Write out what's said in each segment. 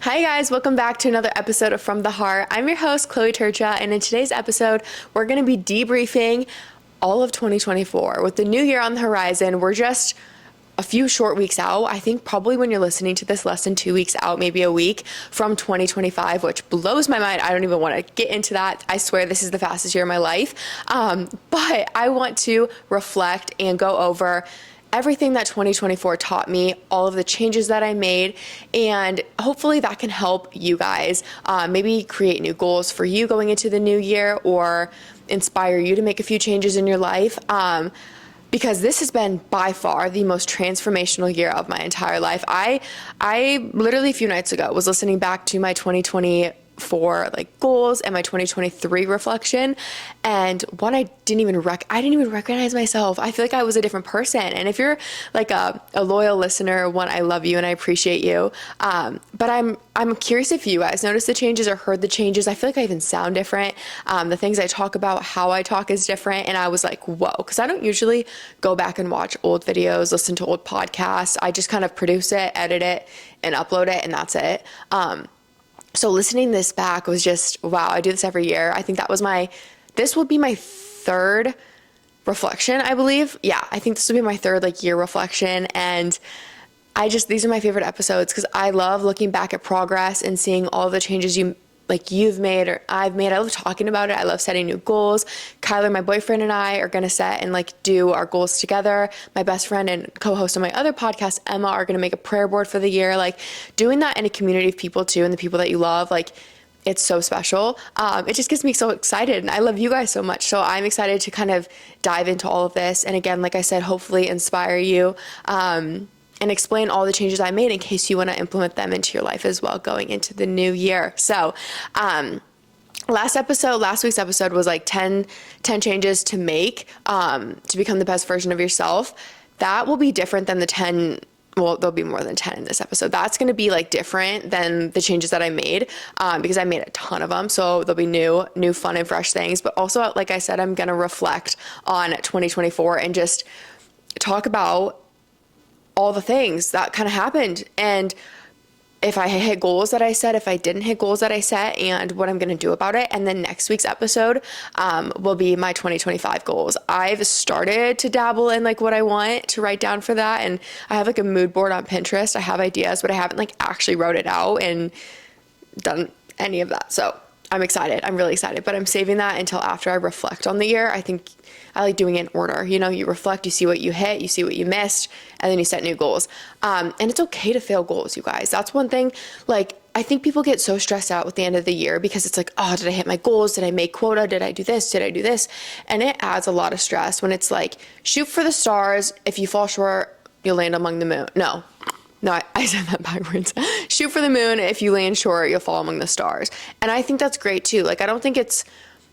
Hi guys, welcome back to another episode of From the Heart. I'm your host, Chloe Trca, and in today's episode, we're going to be debriefing all of 2024. With the new year on the horizon, we're just a few short weeks out. I think probably when you're listening to this, less than 2 weeks out, maybe a week from 2025, which blows my mind. I don't even want to get into that. I swear this is the fastest year of my life. But I want to reflect and go over everything that 2024 taught me, all of the changes that I made, and hopefully that can help you guys maybe create new goals for you going into the new year or inspire you to make a few changes in your life. Because this has been by far the most transformational year of my entire life. I literally a few nights ago was listening back to my 2024 goals and my 2023 reflection, and one I didn't even recognize myself. I feel like I was a different person. And if you're like a loyal listener, one, I love you and I appreciate you. But I'm curious if you guys noticed the changes or heard the changes. I feel like I even sound different. The things I talk about, how I talk is different. And I was like, whoa, because I don't usually go back and watch old videos, listen to old podcasts. I just kind of produce it, edit it, and upload it, and that's it. So listening this back was just, wow, I do this every year. I think this will be my third reflection, I believe. Yeah, I think this will be my third year reflection. And these are my favorite episodes because I love looking back at progress and seeing all the changes you've made or I've made. I love talking about it. I love setting new goals. Kyler, my boyfriend, and I are going to set and do our goals together. My best friend and co-host on my other podcast, Emma, are going to make a prayer board for the year. Doing that in a community of people too, and the people that you love, it's so special. It just gets me so excited, and I love you guys so much. So I'm excited to kind of dive into all of this. And again, like I said, hopefully inspire you, and explain all the changes I made in case you want to implement them into your life as well going into the new year. So, last week's episode was 10 changes to make, to become the best version of yourself. That will be different than the 10. Well, there'll be more than 10 in this episode. That's going to be different than the changes that I made, because I made a ton of them. So there'll be new, fun and fresh things. But also, like I said, I'm going to reflect on 2024 and just talk about all the things that kind of happened, and if I hit goals that I set, if I didn't hit goals that I set, and what I'm going to do about it. And then next week's episode will be my 2025 goals. I've started to dabble in what I want to write down for that, and I have a mood board on Pinterest. I have ideas, but I haven't actually wrote it out and done any of that. So I'm excited. I'm really excited, but I'm saving that until after I reflect on the year. I think I like doing it in order. You reflect, you see what you hit, you see what you missed, and then you set new goals. And it's okay to fail goals, you guys. That's one thing. I think people get so stressed out at the end of the year because it's oh, did I hit my goals? Did I make quota? Did I do this? Did I do this? And it adds a lot of stress when it's shoot for the stars. If you fall short, you'll land among the moon. No, I said that backwards. Shoot for the moon. If you land short, you'll fall among the stars. And I think that's great too. I don't think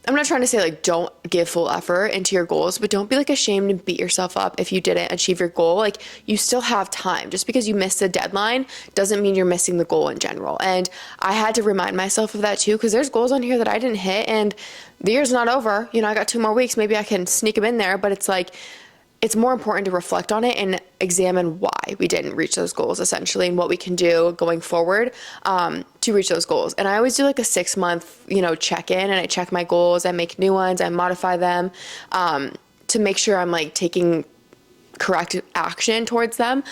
I'm not trying to say don't give full effort into your goals, but don't be ashamed and beat yourself up if you didn't achieve your goal. You still have time. Just because you missed the deadline doesn't mean you're missing the goal in general. And I had to remind myself of that too, because there's goals on here that I didn't hit, and the year's not over. I got 2 more weeks. Maybe I can sneak them in there, but it's more important to reflect on it and examine why we didn't reach those goals, essentially, and what we can do going forward to reach those goals. And I always do a 6-month, check-in, and I check my goals. I make new ones. I modify them to make sure I'm taking correct action towards them.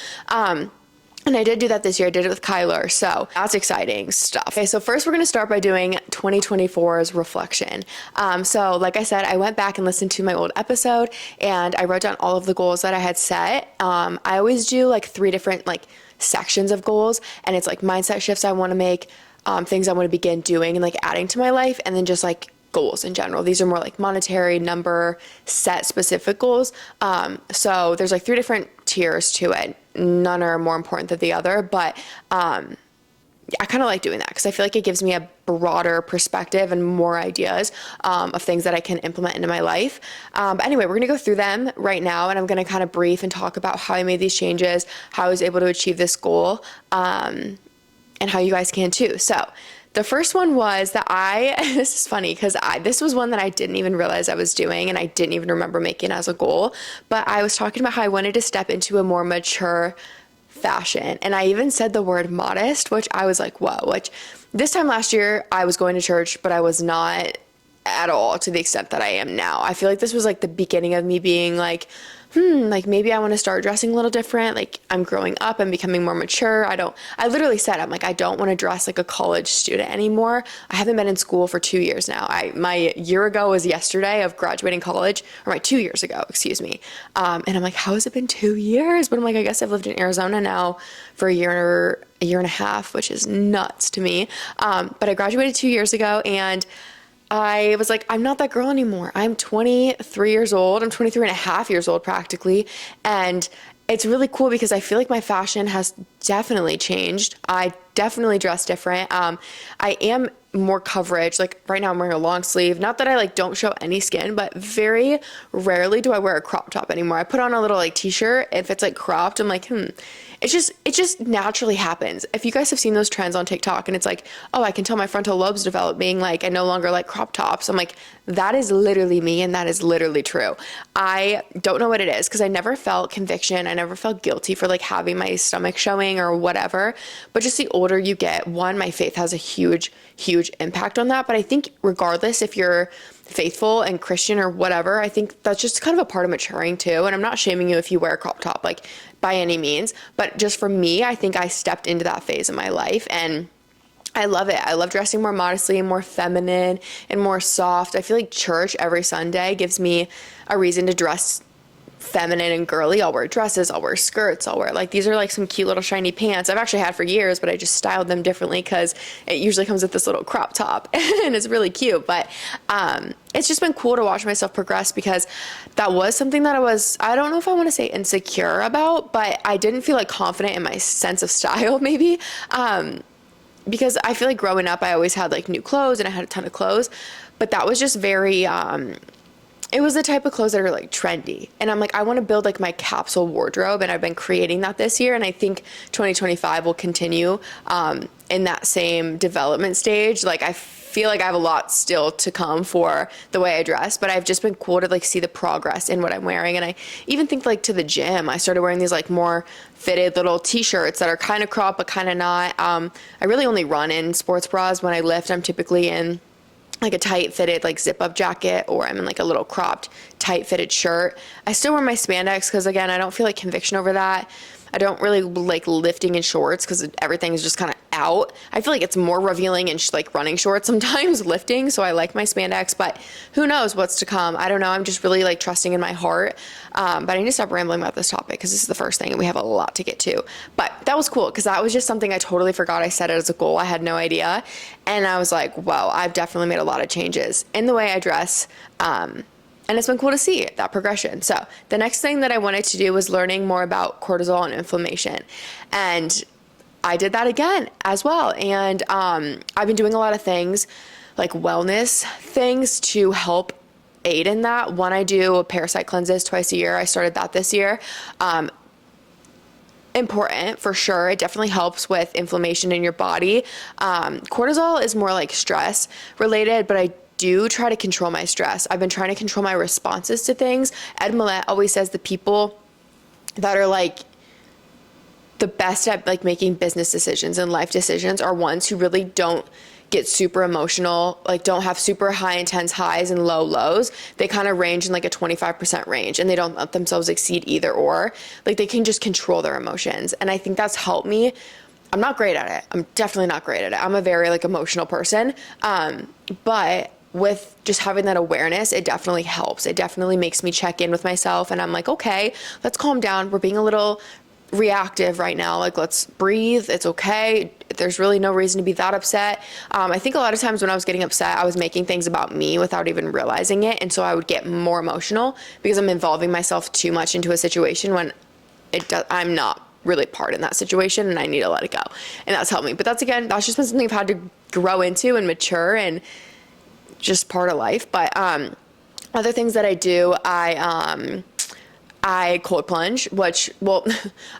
And I did do that this year. I did it with Kyler. So that's exciting stuff. Okay, so first we're going to start by doing 2024's reflection. So like I said, I went back and listened to my old episode, and I wrote down all of the goals that I had set. I always do 3 different sections of goals, and it's mindset shifts I want to make, things I want to begin doing and adding to my life, and then just goals in general. These are more monetary, number, set specific goals. So there's 3 different tiers to it. None are more important than the other, but I kind of like doing that because I feel it gives me a broader perspective and more ideas of things that I can implement into my life. But anyway, we're going to go through them right now, and I'm going to kind of brief and talk about how I made these changes, how I was able to achieve this goal, and how you guys can too. So the first one was that this is funny because this was one that I didn't even realize I was doing, and I didn't even remember making as a goal, but I was talking about how I wanted to step into a more mature fashion. And I even said the word modest, which I was like, whoa, which this time last year I was going to church, but I was not at all to the extent that I am now. I feel like this was like the beginning of me being like, like maybe I want to start dressing a little different. Like I'm growing up, I'm becoming more mature. I literally said, I'm like, I don't want to dress like a college student anymore. I haven't been in school for 2 years now. My year ago was yesterday of graduating college, or my 2 years ago, excuse me. And I'm like, how has it been 2 years? But I'm like, I guess I've lived in Arizona now for a year and a half, which is nuts to me. But I graduated 2 years ago, and I was like, I'm not that girl anymore. I'm 23 years old. I'm 23 and a half years old practically. And it's really cool because I feel like my fashion has definitely changed. I definitely dress different. I am more coverage. Like right now I'm wearing a long sleeve. Not that I like don't show any skin, but very rarely do I wear a crop top anymore. I put on a little like t-shirt. If it's like cropped, I'm like, it just naturally happens. If you guys have seen those trends on TikTok and it's like, oh, I can tell my frontal lobe's developing, like I no longer like crop tops. I'm like, that is literally me, and that is literally true. I don't know what it is because I never felt conviction. I never felt guilty for like having my stomach showing or whatever. But just the older you get, one, my faith has a huge impact on that. But I think regardless if you're faithful and Christian or whatever, I think that's just kind of a part of maturing too. And I'm not shaming you if you wear a crop top, like by any means, but just for me, I think I stepped into that phase of my life, and I love it. I love dressing more modestly and more feminine and more soft. I feel like church every Sunday gives me a reason to dress feminine and girly. I'll wear dresses, I'll wear skirts, I'll wear like, these are like some cute little shiny pants I've actually had for years, but I just styled them differently because it usually comes with this little crop top and it's really cute. But it's just been cool to watch myself progress, because that was something that I don't know if I want to say insecure about, but I didn't feel like confident in my sense of style maybe. Because I feel like growing up, I always had like new clothes and I had a ton of clothes, but that was just very, it was the type of clothes that are like trendy. And I'm like, I want to build like my capsule wardrobe, and I've been creating that this year. And I think 2025 will continue in that same development stage. Like I feel like I have a lot still to come for the way I dress, but I've just been cool to like see the progress in what I'm wearing. And I even think like to the gym, I started wearing these like more fitted little t-shirts that are kind of cropped, but kind of not. I really only run in sports bras. When I lift, I'm typically in like a tight fitted like zip up jacket, or I'm in like a little cropped tight fitted shirt. I still wear my spandex because again, I don't feel like conviction over that. I don't really like lifting in shorts because everything is just kind of out. I feel like it's more revealing in like running shorts sometimes lifting. So I like my spandex, but who knows what's to come. I don't know. I'm just really like trusting in my heart. But I need to stop rambling about this topic because this is the first thing and we have a lot to get to. But that was cool because that was just something I totally forgot I set it as a goal. I had no idea. And I was like, wow, I've definitely made a lot of changes in the way I dress. And it's been cool to see that progression. So the next thing that I wanted to do was learning more about cortisol and inflammation. And I did that again as well. And I've been doing a lot of things like wellness things to help aid in that. One, I do parasite cleanses twice a year. I started that this year. Important for sure. It definitely helps with inflammation in your body. Cortisol is more like stress related, but I do try to control my stress. I've been trying to control my responses to things. Ed Millett always says the people that are like the best at like making business decisions and life decisions are ones who really don't get super emotional, like don't have super high intense highs and low lows. They kind of range in like a 25% range, and they don't let themselves exceed either or. Like they can just control their emotions. And I think that's helped me. I'm not great at it. I'm definitely not great at it. I'm a very like emotional person. But with just having that awareness, it definitely helps. It definitely makes me check in with myself, and I'm like, okay, let's calm down. We're being a little reactive right now. Like, let's breathe. It's okay. There's really no reason to be that upset. I think a lot of times when I was getting upset, I was making things about me without even realizing it. And so I would get more emotional because I'm involving myself too much into a situation when I'm not really part in that situation, and I need to let it go. And that's helped me. But that's just been something I've had to grow into and mature, and just part of life. But other things that I do, I cold plunge, which, well,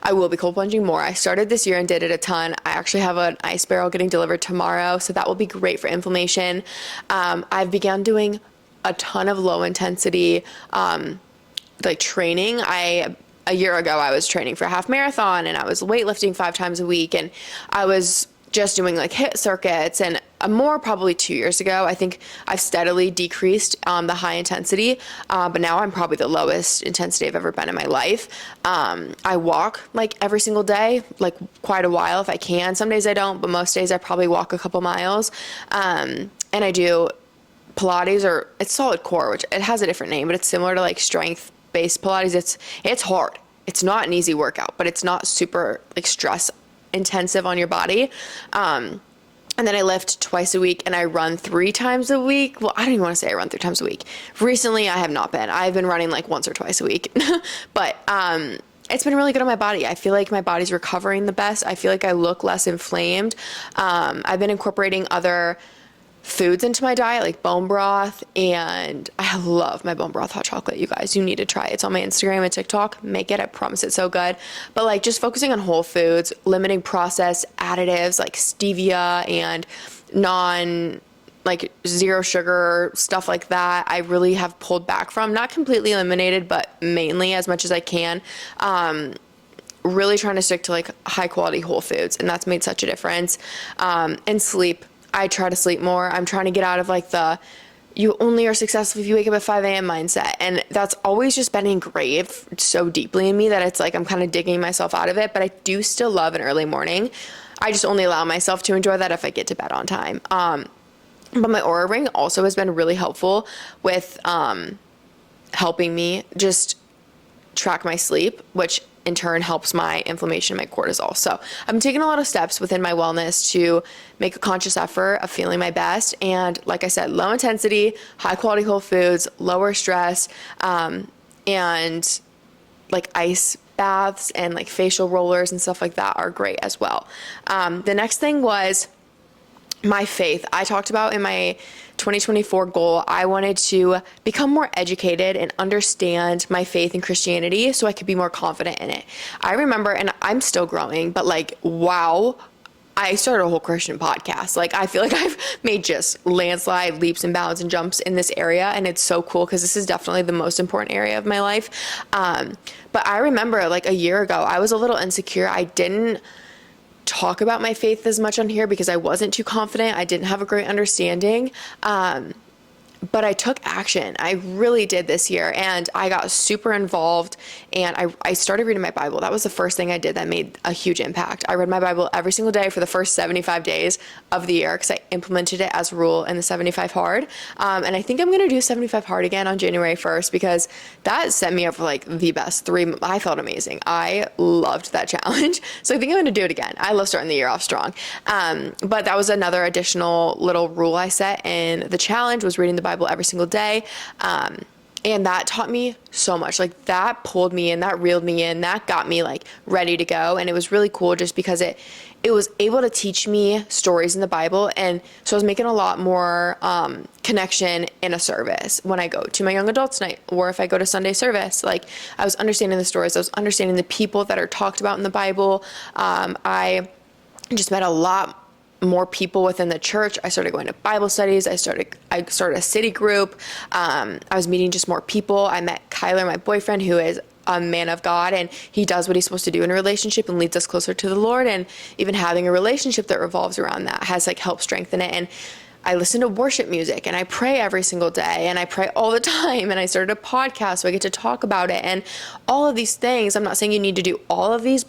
I will be cold plunging more. I started this year and did it a ton. I actually have an ice barrel getting delivered tomorrow, so that will be great for inflammation. I've begun doing a ton of low intensity like training. I a year ago, I was training for a half marathon and I was weightlifting 5 times a week, and I was just doing like HIIT circuits. And more probably 2 years ago, I think I've steadily decreased the high intensity, but now I'm probably the lowest intensity I've ever been in my life. I walk like every single day, like quite a while if I can. Some days I don't, but most days I probably walk a couple miles. And I do Pilates, or it's solid core, which it has a different name, but it's similar to like strength based Pilates. It's hard. It's not an easy workout, but it's not super like stress intensive on your body. And then I lift twice a week, and I run 3 times a week. Well, I don't even want to say I run 3 times a week. Recently, I have not been. I've been running like once or twice a week, but, it's been really good on my body. I feel like my body's recovering the best. I feel like I look less inflamed. I've been incorporating other foods into my diet, like bone broth, and I love my bone broth hot chocolate. You guys, you need to try it. It's on my Instagram and TikTok. Make it. I promise it's so good. But like just focusing on whole foods, limiting processed additives like stevia and like zero sugar, stuff like that, I really have pulled back from. Not completely eliminated, but mainly as much as I can. Really trying to stick to like high quality whole foods, and that's made such a difference. And sleep. I try to sleep more. I'm trying to get out of like you only are successful if you wake up at 5 a.m. mindset. And that's always just been engraved so deeply in me that it's like I'm kind of digging myself out of it. But I do still love an early morning. I just only allow myself to enjoy that if I get to bed on time. But my Aura Ring also has been really helpful with helping me just track my sleep, which in turn helps my inflammation, my cortisol. So I'm taking a lot of steps within my wellness to make a conscious effort of feeling my best. And like I said, low intensity, high quality whole foods, lower stress, and like ice baths and like facial rollers and stuff like that are great as well. The next thing was my faith. I talked about in my 2024 goal, I wanted to become more educated and understand my faith in Christianity so I could be more confident in it. I remember, and I'm still growing, but like, wow, I started a whole Christian podcast. Like, I feel like I've made just landslide leaps and bounds and jumps in this area. And it's so cool because this is definitely the most important area of my life. But I remember like a year ago, I was a little insecure. I didn't talk about my faith as much on here because I wasn't too confident. I didn't have a great understanding. But I took action. I really did this year, and I got super involved, and I started reading my Bible. That was the first thing I did that made a huge impact. I read my Bible every single day for the first 75 days of the year because I implemented it as a rule in the 75 hard. And I think I'm going to do 75 hard again on January 1st because that set me up for like the best 3. I felt amazing. I loved that challenge. So I think I'm going to do it again. I love starting the year off strong. But that was another additional little rule I set, and the challenge was reading the Bible every single day. And that taught me so much. Like, that pulled me in, that reeled me in, that got me like ready to go. And it was really cool just because it was able to teach me stories in the Bible. And so I was making a lot more connection in a service when I go to my young adults night, or if I go to Sunday service. Like, I was understanding the stories, I was understanding the people that are talked about in the Bible. I just met a lot more people within the church. I started going to Bible studies. I started a city group. I was meeting just more people. I met Kyler, my boyfriend, who is a man of God, and he does what he's supposed to do in a relationship and leads us closer to the Lord. And even having a relationship that revolves around that has like helped strengthen it. And I listen to worship music, and I pray every single day, and I pray all the time. And I started a podcast so I get to talk about it and all of these things. I'm not saying you need to do all of these,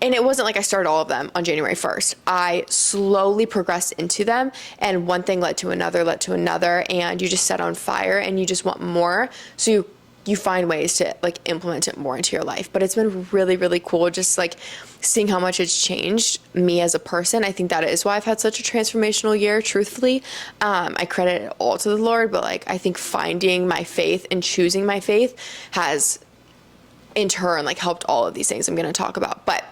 and it wasn't like I started all of them on January 1st. I slowly progressed into them, and one thing led to another, and you just set on fire and you just want more. So you find ways to like implement it more into your life. But it's been really, really cool just like seeing how much it's changed me as a person. I think that is why I've had such a transformational year, truthfully. I credit it all to the Lord, but like I think finding my faith and choosing my faith has in turn like helped all of these things I'm going to talk about. But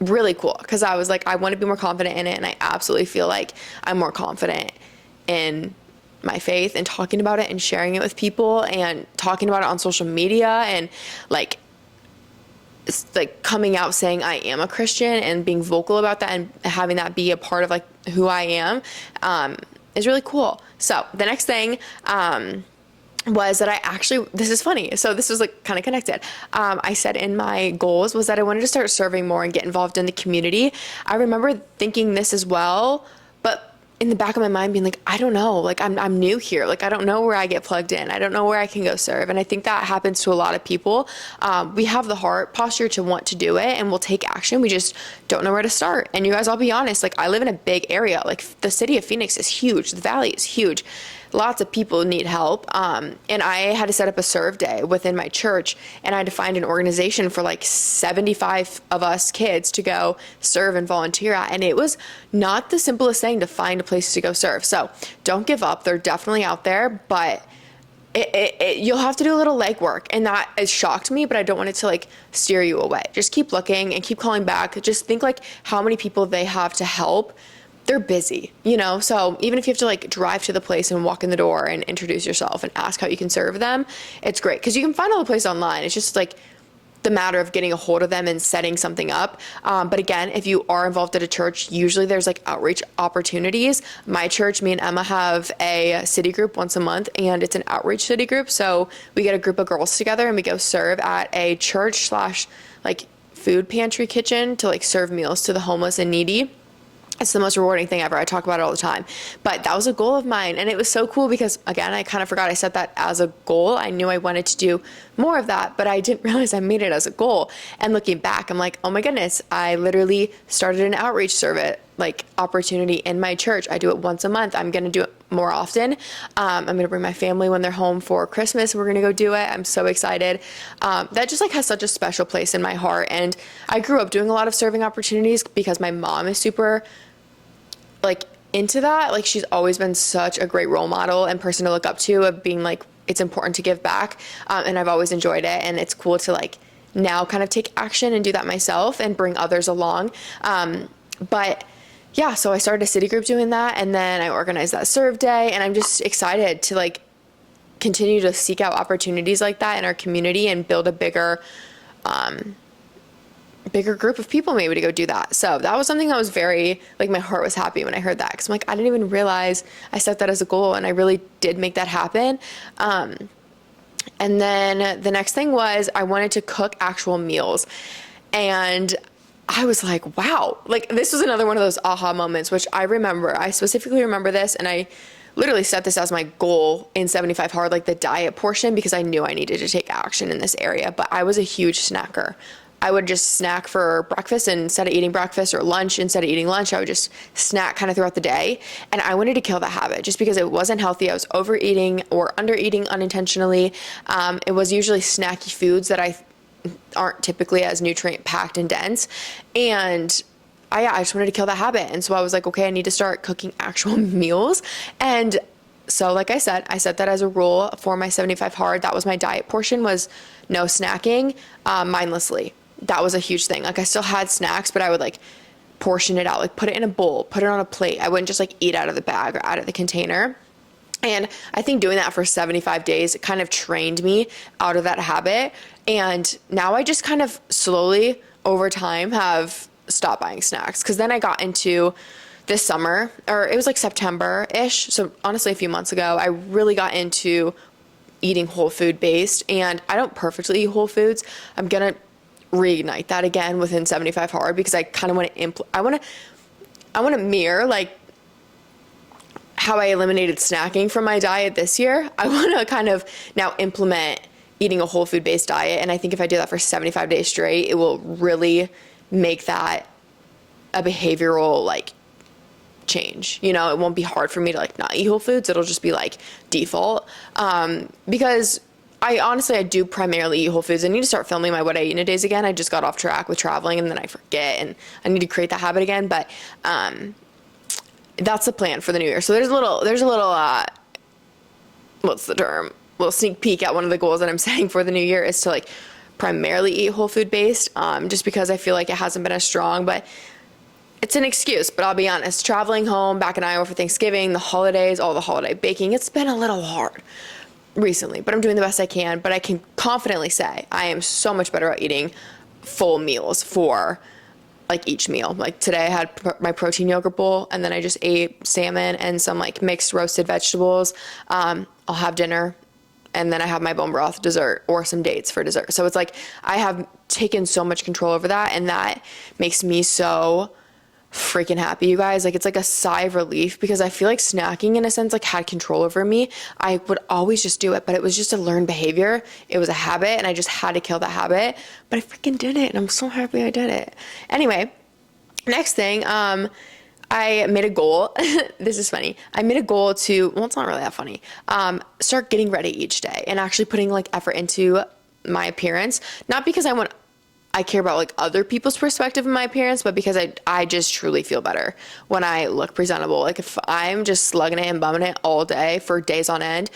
really cool because I was like, I want to be more confident in it, and I absolutely feel like I'm more confident in my faith and talking about it and sharing it with people and talking about it on social media and like coming out saying I am a Christian and being vocal about that and having that be a part of like who I am is really cool. So the next thing was that this is funny. So this was like kind of connected. I said in my goals was that I wanted to start serving more and get involved in the community. I remember thinking this as well, but in the back of my mind being like, I don't know, like I'm new here. Like, I don't know where I get plugged in. I don't know where I can go serve. And I think that happens to a lot of people. We have the heart posture to want to do it and we'll take action. We just don't know where to start. And you guys, I'll be honest, like I live in a big area. Like the city of Phoenix is huge. The valley is huge. Lots of people need help. And I had to set up a serve day within my church, and I had to find an organization for like 75 of us kids to go serve and volunteer at. And it was not the simplest thing to find a place to go serve. So don't give up. They're definitely out there, but you'll have to do a little legwork, and that has shocked me, but I don't want it to like steer you away. Just keep looking and keep calling back. Just think like how many people they have to help. They're busy, you know? So even if you have to like drive to the place and walk in the door and introduce yourself and ask how you can serve them, it's great. Cause you can find all the place online. It's just like the matter of getting a hold of them and setting something up. But again, if you are involved at a church, usually there's like outreach opportunities. My church, me and Emma have a city group once a month, and it's an outreach city group. So we get a group of girls together and we go serve at a church / like food pantry kitchen to like serve meals to the homeless and needy. It's the most rewarding thing ever. I talk about it all the time. But that was a goal of mine. And it was so cool because, again, I kind of forgot I set that as a goal. I knew I wanted to do more of that, but I didn't realize I made it as a goal. And looking back, I'm like, oh my goodness, I literally started an outreach service, like opportunity in my church. I do it once a month. I'm going to do it more often. I'm going to bring my family when they're home for Christmas. We're going to go do it. I'm so excited. That just like has such a special place in my heart. And I grew up doing a lot of serving opportunities because my mom is super like into that. Like she's always been such a great role model and person to look up to of being like, it's important to give back. And I've always enjoyed it. And it's cool to like now kind of take action and do that myself and bring others along. But yeah, so I started a city group doing that, and then I organized that serve day, and I'm just excited to like continue to seek out opportunities like that in our community and build a bigger group of people maybe to go do that. So that was something that was very, like my heart was happy when I heard that, because I'm like, I didn't even realize I set that as a goal, and I really did make that happen. And then the next thing was I wanted to cook actual meals, and I was like, wow, like this was another one of those aha moments, which I specifically remember this. And I literally set this as my goal in 75 Hard, like the diet portion, because I knew I needed to take action in this area. But I was a huge snacker. I would just snack for breakfast, and instead of eating breakfast, or lunch, instead of eating lunch, I would just snack kind of throughout the day. And I wanted to kill that habit just because it wasn't healthy. I was overeating or undereating unintentionally. It was usually snacky foods that aren't typically as nutrient packed and dense. And I just wanted to kill that habit. And so I was like, okay, I need to start cooking actual meals. And so, like I said, I set that as a rule for my 75 Hard. That was my diet portion, was no snacking, mindlessly. That was a huge thing. Like I still had snacks, but I would like portion it out, like put it in a bowl, put it on a plate. I wouldn't just like eat out of the bag or out of the container. And I think doing that for 75 days, it kind of trained me out of that habit. And now I just kind of slowly over time have stopped buying snacks. Cause then I got into this summer, or it was like September-ish. So honestly, a few months ago, I really got into eating whole food based, and I don't perfectly eat whole foods. I'm going to reignite that again within 75 Hard, because I kind of want to, I want to mirror like how I eliminated snacking from my diet this year. I want to kind of now implement eating a whole food based diet. And I think if I do that for 75 days straight, it will really make that a behavioral like change. You know, it won't be hard for me to like not eat whole foods. It'll just be like default. Because I do primarily eat whole foods. I need to start filming my what I eat in a days again. I just got off track with traveling, and then I forget, and I need to create that habit again. But, that's the plan for the new year. So there's a little, what's the term? Little sneak peek at one of the goals that I'm setting for the new year is to like primarily eat whole food based, just because I feel like it hasn't been as strong, but it's an excuse. But I'll be honest, traveling home back in Iowa for Thanksgiving, the holidays, all the holiday baking, it's been a little hard recently, but I'm doing the best I can. But I can confidently say I am so much better at eating full meals for like each meal. Like today I had my protein yogurt bowl, and then I just ate salmon and some like mixed roasted vegetables. I'll have dinner and then I have my bone broth dessert or some dates for dessert. So it's like I have taken so much control over that, and that makes me so freaking happy, you guys. Like, it's like a sigh of relief, because I feel like snacking in a sense like had control over me. I would always just do it, but it was just a learned behavior. It was a habit, and I just had to kill that habit, but I freaking did it, and I'm so happy I did it. Anyway, next thing, I made a goal. This is funny. I made a goal to, well, it's not really that funny. Start getting ready each day and actually putting like effort into my appearance. Not because I care about like other people's perspective of my appearance, but because I just truly feel better when I look presentable. Like, if I'm just slugging it and bumming it all day for days on end,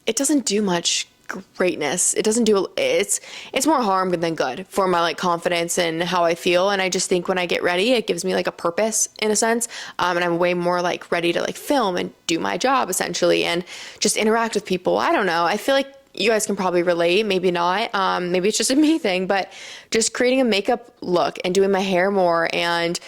it doesn't do much greatness. It's more harm than good for my like confidence and how I feel. And I just think when I get ready, it gives me like a purpose in a sense. And I'm way more like ready to like film and do my job essentially and just interact with people. I don't know. I feel like you guys can probably relate, maybe not. Maybe it's just a me thing, but just creating a makeup look and doing my hair more, and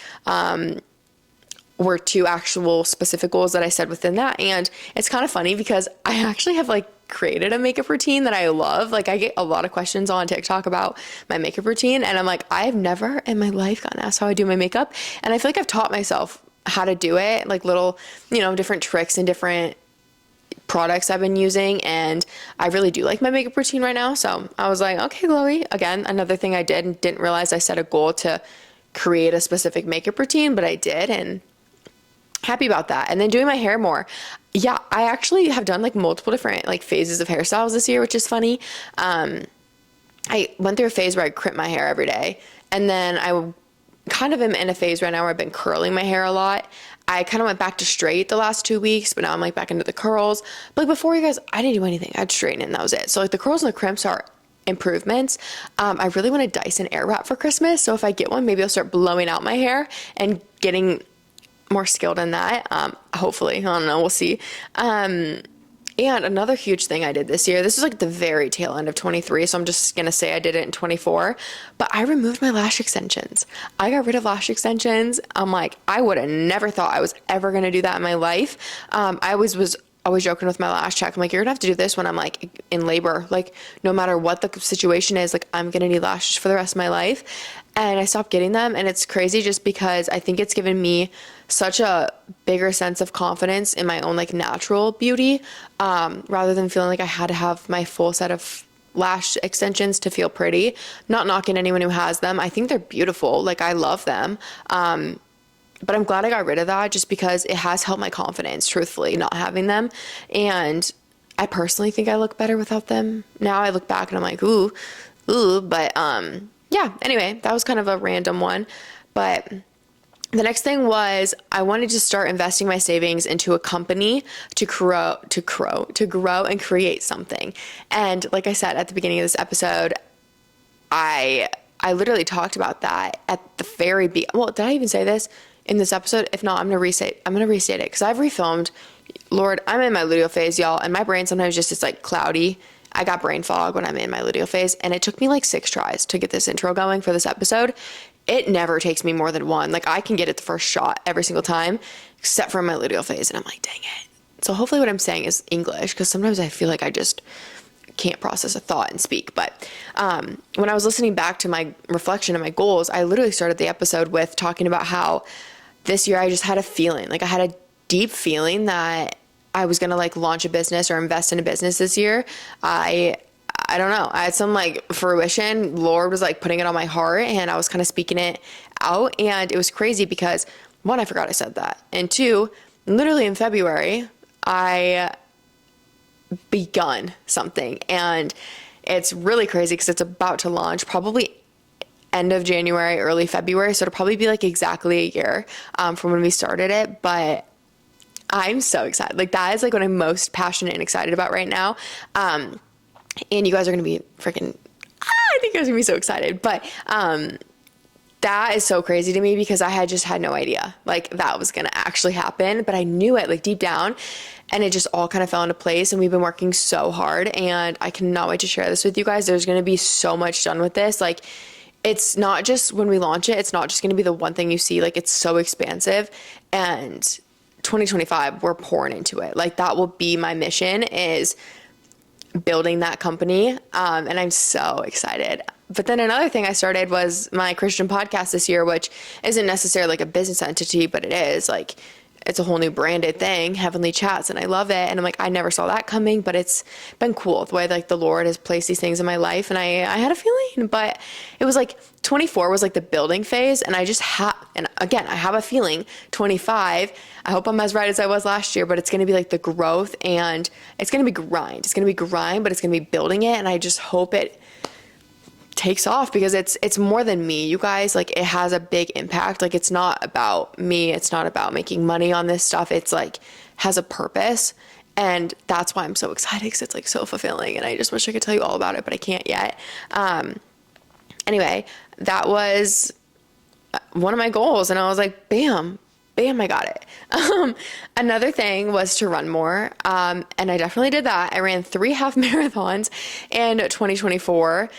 were two actual specific goals that I said within that. And it's kind of funny because I actually have like created a makeup routine that I love. Like, I get a lot of questions on TikTok about my makeup routine, and I'm like, I've never in my life gotten asked how I do my makeup. And I feel like I've taught myself how to do it, like little, different tricks and different products I've been using, and I really do like my makeup routine right now. So I was like, okay, Chloe, again, another thing I did and didn't realize I set a goal to create a specific makeup routine, but I did, and happy about that. And then doing my hair more. Yeah, I actually have done like multiple different like phases of hairstyles this year, which is funny. I went through a phase where I crimp my hair every day, and then I kind of am in a phase right now where I've been curling my hair a lot. I kind of went back to straight the last 2 weeks, but now I'm like back into the curls. But like before, you guys, I didn't do anything. I'd straighten it and that was it. So like the curls and the crimps are improvements. I really want a Dyson Airwrap for Christmas. So if I get one, maybe I'll start blowing out my hair and getting more skilled in that. Hopefully, I don't know. We'll see. And another huge thing I did this year, this is like the very tail end of 23, so I'm just going to say I did it in 24, but I removed my lash extensions. I got rid of lash extensions. I'm like, I would have never thought I was ever going to do that in my life. I was always joking with my lash tech. I'm like, you're gonna have to do this when I'm like in labor. Like, no matter what the situation is, like I'm gonna need lashes for the rest of my life. And I stopped getting them, and it's crazy just because I think it's given me such a bigger sense of confidence in my own like natural beauty, rather than feeling like I had to have my full set of lash extensions to feel pretty. Not knocking anyone who has them. I think they're beautiful. Like, I love them. But I'm glad I got rid of that just because it has helped my confidence, truthfully, not having them. And I personally think I look better without them. Now I look back and I'm like, ooh. But yeah, anyway, that was kind of a random one. But the next thing was I wanted to start investing my savings into a company to grow and create something. And like I said at the beginning of this episode, I literally talked about that at the very beginning. Well, did I even say this in this episode? If not, I'm gonna restate it because I've refilmed. Lord, I'm in my luteal phase, y'all, and my brain sometimes just is like cloudy. I got brain fog when I'm in my luteal phase, and it took me like 6 tries to get this intro going for this episode. It never takes me more than 1. Like, I can get it the first shot every single time, except for my luteal phase, and I'm like, dang it. So hopefully what I'm saying is English, because sometimes I feel like I just can't process a thought and speak. But when I was listening back to my reflection and my goals, I literally started the episode with talking about how this year I just had a feeling, like I had a deep feeling that I was going to like launch a business or invest in a business this year. I don't know. I had some like fruition. Lord was like putting it on my heart, and I was kind of speaking it out. And it was crazy because 1, I forgot I said that. And 2, literally in February, I begun something, and it's really crazy because it's about to launch probably end of January, early February. So it'll probably be like exactly a year from when we started it. But I'm so excited. Like, that is like what I'm most passionate and excited about right now. And you guys are going to be freaking, I think you guys are going to be so excited. But that is so crazy to me because I had just had no idea like that was going to actually happen, but I knew it like deep down, and it just all kind of fell into place. And we've been working so hard, and I cannot wait to share this with you guys. There's going to be so much done with this. Like, it's not just when we launch it, it's not just going to be the one thing you see. Like, it's so expansive, and 2025, we're pouring into it. Like, that will be my mission, is building that company. And I'm so excited. But then another thing I started was my Christian podcast this year, which isn't necessarily like a business entity, but it is like, it's a whole new branded thing, Heavenly Chats, and I love it. And I'm like, I never saw that coming, but it's been cool the way like the Lord has placed these things in my life. And I had a feeling, but it was like 24 was like the building phase. And I just and again, I have a feeling 25, I hope I'm as right as I was last year, but it's going to be like the growth, and it's going to be grind. It's going to be grind, but it's going to be building it. And I just hope it takes off, because it's more than me, you guys. Like, it has a big impact. Like, it's not about me, it's not about making money on this stuff. It's like has a purpose, and that's why I'm so excited, because it's like so fulfilling, and I just wish I could tell you all about it, but I can't yet. Anyway, that was one of my goals, and I was like, bam, I got it. Another thing was to run more, and I definitely did that. I ran 3 half marathons in 2024.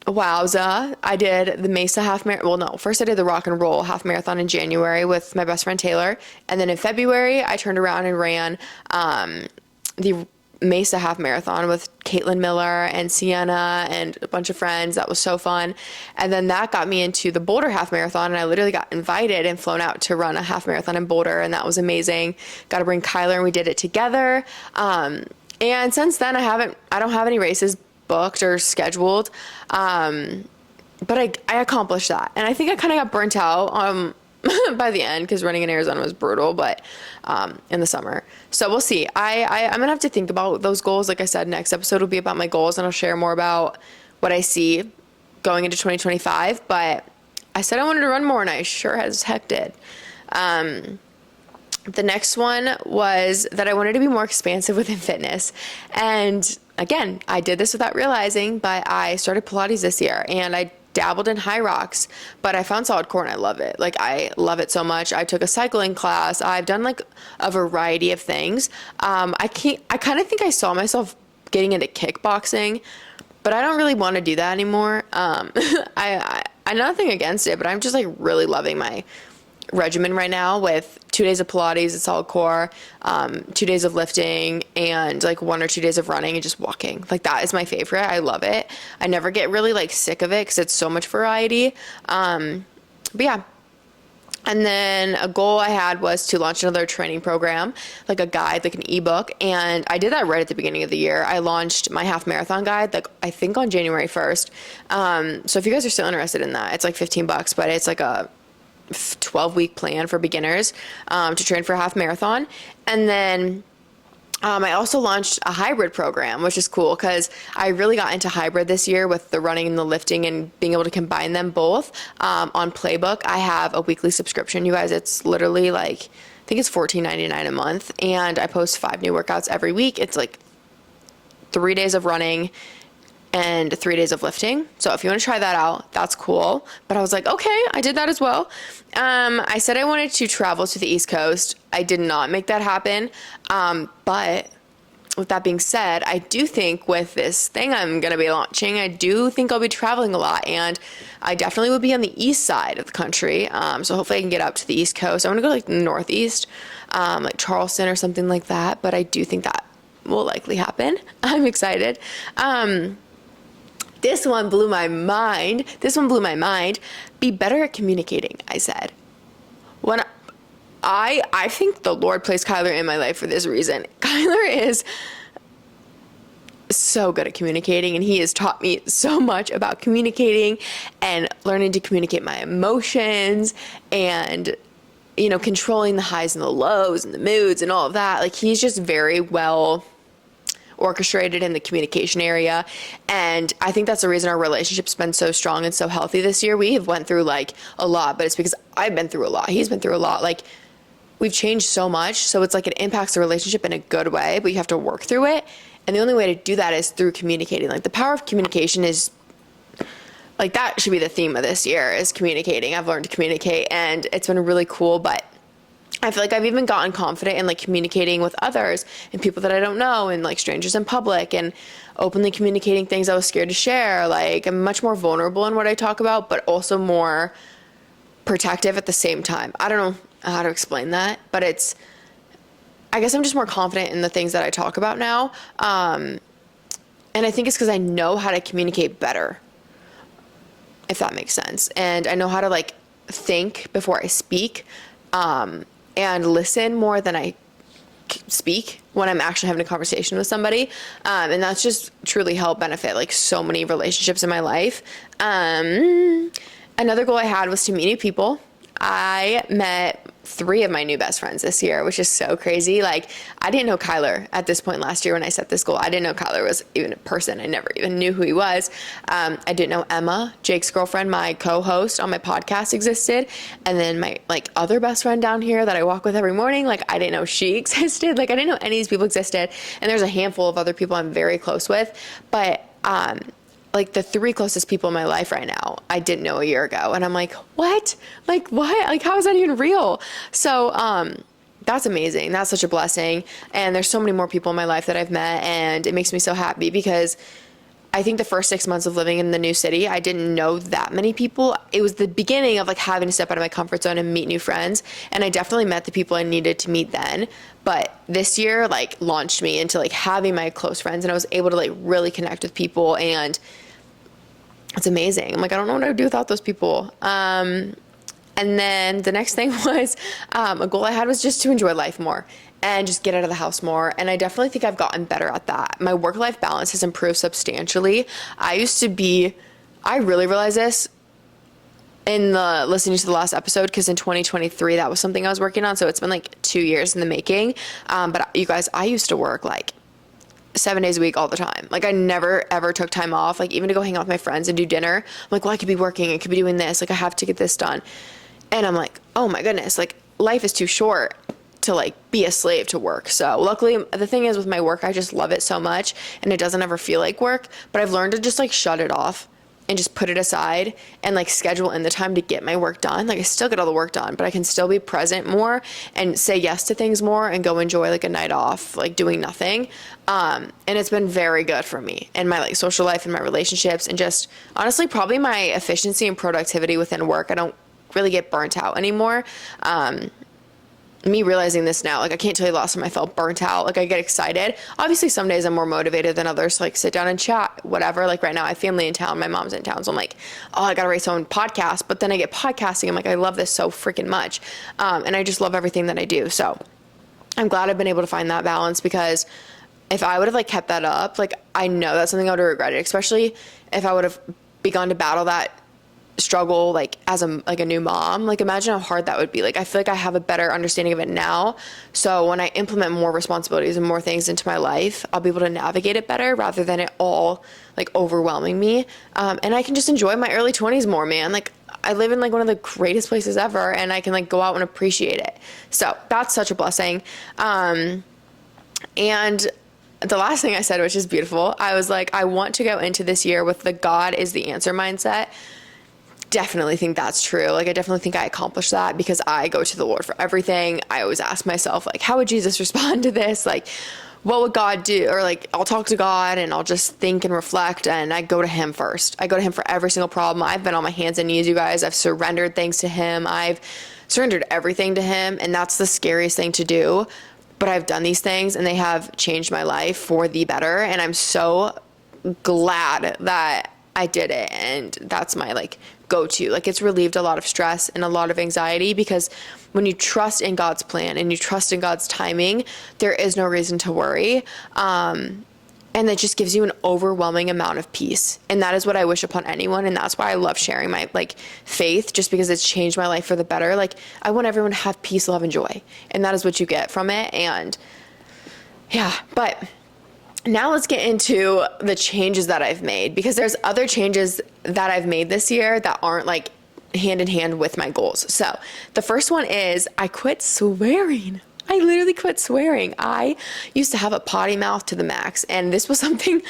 Wowza. I did the Mesa half marathon. Well, no, first I did the Rock and Roll half marathon in January with my best friend Taylor. And then in February, I turned around and ran the Mesa half marathon with Caitlin Miller and Sienna and a bunch of friends. That was so fun. And then that got me into the Boulder half marathon, and I literally got invited and flown out to run a half marathon in Boulder, and that was amazing. Got to bring Kyler, and we did it together. And since then, I don't have any races booked or scheduled, but I accomplished that, and I think I kind of got burnt out by the end, because running in Arizona was brutal, but in the summer. So we'll see. I'm gonna have to think about those goals. Like I said, next episode will be about my goals, and I'll share more about what I see going into 2025. But I said I wanted to run more, and I sure as heck did. The next one was that I wanted to be more expansive within fitness. And again, I did this without realizing, but I started Pilates this year, and I dabbled in high rocks, but I found solid core and I love it. Like, I love it so much. I took a cycling class. I've done like a variety of things. I kind of think I saw myself getting into kickboxing, but I don't really want to do that anymore. I'm nothing against it, but I'm just like really loving my regimen right now with 2 days of Pilates and solid core, 2 days of lifting, and like 1 or 2 days of running and just walking. Like, that is my favorite. I love it. I never get really like sick of it, because it's so much variety. But yeah. And then a goal I had was to launch another training program, like a guide, like an ebook. And I did that right at the beginning of the year. I launched my half marathon guide, like I think on January 1st. So if you guys are still interested in that, it's like $15, but it's like a 12-week plan for beginners to train for a half marathon. And then I also launched a hybrid program, which is cool, because I really got into hybrid this year with the running and the lifting and being able to combine them both. On Playbook, I have a weekly subscription, you guys. It's literally like, I think it's $14.99 a month, and I post 5 new workouts every week. It's like 3 days of running and 3 days of lifting. So if you want to try that out, that's cool. But I was like, okay, I did that as well. I said I wanted to travel to the East Coast. I did not make that happen. But with that being said, I do think with this thing I'm going to be launching, I do think I'll be traveling a lot, and I definitely would be on the east side of the country. So hopefully I can get up to the East Coast. I want to go like the Northeast, like Charleston or something like that. But I do think that will likely happen. I'm excited. This one blew my mind. Be better at communicating, I said. When I think the Lord placed Kyler in my life for this reason. Kyler is so good at communicating, and he has taught me so much about communicating and learning to communicate my emotions and, you know, controlling the highs and the lows and the moods and all of that. Like, he's just very well orchestrated in the communication area, and I think that's the reason our relationship's been so strong and so healthy this year. We have went through like a lot, but it's because I've been through a lot, he's been through a lot. Like, we've changed so much, so it's like it impacts the relationship in a good way, but you have to work through it, and the only way to do that is through communicating. Like, the power of communication is like, that should be the theme of this year, is communicating. I've learned to communicate, and it's been really cool. But I feel like I've even gotten confident in like communicating with others and people that I don't know, and like strangers in public, and openly communicating things I was scared to share. Like, I'm much more vulnerable in what I talk about, but also more protective at the same time. I don't know how to explain that, but I guess I'm just more confident in the things that I talk about now. And I think it's because I know how to communicate better, if that makes sense. And I know how to like think before I speak, and listen more than I speak when I'm actually having a conversation with somebody. And that's just truly helped benefit like so many relationships in my life. Another goal I had was to meet new people. I met 3 of my new best friends this year, which is so crazy. Like, I didn't know Kyler at this point last year when I set this goal. I didn't know Kyler was even a person. I never even knew who he was. I didn't know Emma, Jake's girlfriend, my co-host on my podcast, existed. And then my like other best friend down here that I walk with every morning, like I didn't know she existed. Like I didn't know any of these people existed. And there's a handful of other people I'm very close with. But like the 3 closest people in my life right now, I didn't know a year ago. And I'm like, what? Like, what? Like, how is that even real? So, that's amazing. That's such a blessing. And there's so many more people in my life that I've met, and it makes me so happy because I think the first 6 months of living in the new city, I didn't know that many people. It was the beginning of like having to step out of my comfort zone and meet new friends. And I definitely met the people I needed to meet then. But this year like launched me into like having my close friends, and I was able to like really connect with people, and it's amazing. I'm like, I don't know what I would do without those people. And then the next thing was, a goal I had was just to enjoy life more and just get out of the house more. And I definitely think I've gotten better at that. My work-life balance has improved substantially. I really realized this in listening to the last episode, because in 2023, that was something I was working on. So it's been like 2 years in the making. But you guys, I used to work like 7 days a week all the time. Like I never ever took time off, like even to go hang out with my friends and do dinner. I'm like, well, I could be working, I could be doing this, like I have to get this done. And I'm like, oh my goodness, like life is too short to like be a slave to work. So luckily the thing is with my work, I just love it so much and it doesn't ever feel like work, but I've learned to just like shut it off and just put it aside and like schedule in the time to get my work done. Like I still get all the work done, but I can still be present more and say yes to things more and go enjoy like a night off, like doing nothing. And it's been very good for me and my like social life and my relationships, and just honestly, probably my efficiency and productivity within work. I don't really get burnt out anymore. Me realizing this now, like I can't tell you the last time I felt burnt out. Like I get excited. Obviously some days I'm more motivated than others to like sit down and chat, whatever. Like right now I have family in town, my mom's in town. So I'm like, oh, I gotta raise my own podcast. But then I get podcasting. I'm like, I love this so freaking much. And I just love everything that I do. So I'm glad I've been able to find that balance, because if I would have like kept that up, like I know that's something I would have regretted, especially if I would have begun to battle that struggle like as a new mom. Like imagine how hard that would be. Like I feel like I have a better understanding of it now, so when I implement more responsibilities and more things into my life, I'll be able to navigate it better rather than it all like overwhelming me. And I can just enjoy my early 20s more, man. Like I live in like one of the greatest places ever, and I can like go out and appreciate it. So that's such a blessing. And the last thing I said, which is beautiful, I was like, I want to go into this year with the God is the answer mindset. Definitely think that's true. Like I definitely think I accomplished that because I go to the Lord for everything. I always ask myself, like, how would Jesus respond to this? Like, what would God do? Or like, I'll talk to God and I'll just think and reflect, and I go to him first. I go to him for every single problem. I've been on my hands and knees, you guys. I've surrendered things to him. I've surrendered everything to him. And that's the scariest thing to do. But I've done these things and they have changed my life for the better. And I'm so glad that I did it. And that's my like go-to. Like it's relieved a lot of stress and a lot of anxiety, because when you trust in God's plan and you trust in God's timing, there is no reason to worry. And that just gives you an overwhelming amount of peace. And that is what I wish upon anyone. And that's why I love sharing my like faith, just because it's changed my life for the better. Like I want everyone to have peace, love, and joy. And that is what you get from it. And yeah, but now let's get into the changes that I've made, because there's other changes that I've made this year that aren't like hand in hand with my goals. So the first one is I quit swearing. I literally quit swearing. I used to have a potty mouth to the max. And this was something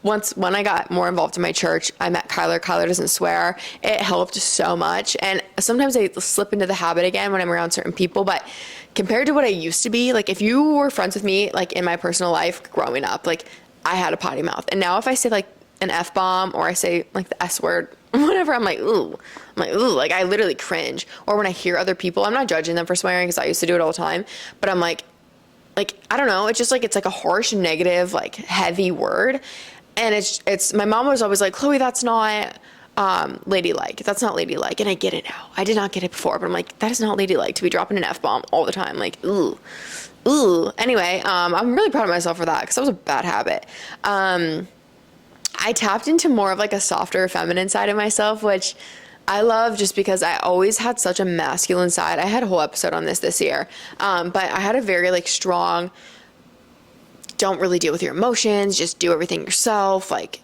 once when I got more involved in my church, I met Kyler. Kyler doesn't swear. It helped so much. And sometimes I slip into the habit again when I'm around certain people. But compared to what I used to be, like if you were friends with me, like in my personal life growing up, like I had a potty mouth. And now if I say like an F-bomb or I say like the S word, whatever, I'm like, ooh, like I literally cringe. Or when I hear other people, I'm not judging them for swearing because I used to do it all the time, but I'm like like, I don't know, it's just like, it's like a harsh, negative, like heavy word. And it's, my mom was always like, Chloe, that's not, ladylike. That's not ladylike. And I get it now. I did not get it before, but I'm like, that is not ladylike to be dropping an F-bomb all the time. Like, ooh. Anyway, I'm really proud of myself for that because that was a bad habit. I tapped into more of like a softer feminine side of myself, which I love just because I always had such a masculine side. I had a whole episode on this year. But I had a very like strong, don't really deal with your emotions, just do everything yourself, like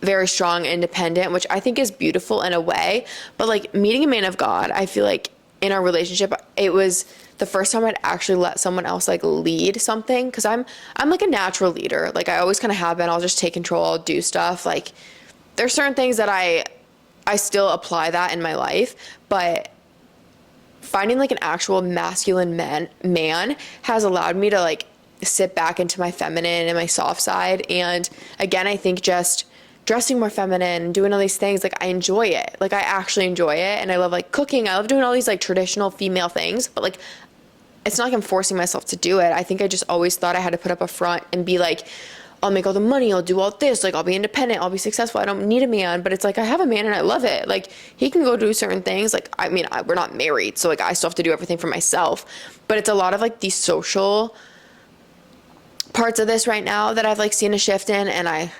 very strong, independent, which I think is beautiful in a way. But like meeting a man of God, I feel like in our relationship, it was the first time I'd actually let someone else like lead something. Cause I'm like a natural leader. Like I always kind of have been. I'll just take control, I'll do stuff. Like there's certain things that I still apply that in my life, but finding like an actual masculine man has allowed me to like sit back into my feminine and my soft side. And again, I think just dressing more feminine and doing all these things, like I enjoy it. Like I actually enjoy it. And I love like cooking. I love doing all these like traditional female things, but like, it's not like I'm forcing myself to do it. I think I just always thought I had to put up a front and be like, I'll make all the money, I'll do all this, like I'll be independent, I'll be successful, I don't need a man. But it's like, I have a man and I love it. Like he can go do certain things. Like, I mean, we're not married, so like I still have to do everything for myself. But it's a lot of like these social parts of this right now that I've like seen a shift in, and I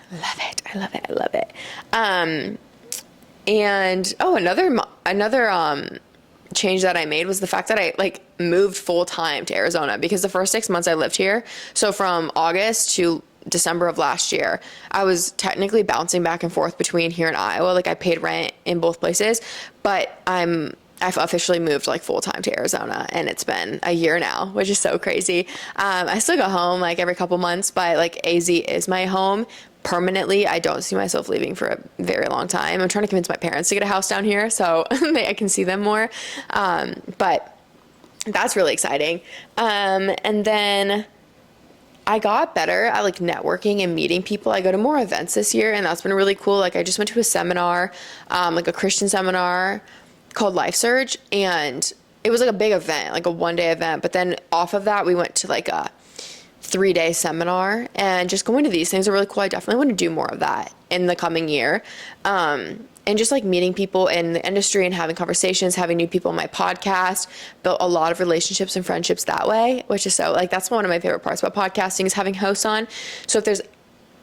love it. And another change that I made was the fact that I like moved full time to Arizona, because the first 6 months I lived here, so from August to December of last year, I was technically bouncing back and forth between here and Iowa. Like I paid rent in both places, but I've officially moved like full time to Arizona, and it's been a year now, which is so crazy. I still go home like every couple months, but like AZ is my home permanently. I don't see myself leaving for a very long time. I'm trying to convince my parents to get a house down here so I can see them more. But that's really exciting. And then I got better at like networking and meeting people. I go to more events this year, and that's been really cool. Like I just went to a seminar, like a Christian seminar called Life Surge, and it was like a big event, like a one-day event. But then off of that, we went to like a 3-day seminar, and just going to these things are really cool. I definitely want to do more of that in the coming year. And just like meeting people in the industry and having conversations, having new people on my podcast, built a lot of relationships and friendships that way, which is so like, that's one of my favorite parts about podcasting, is having hosts on. So if there's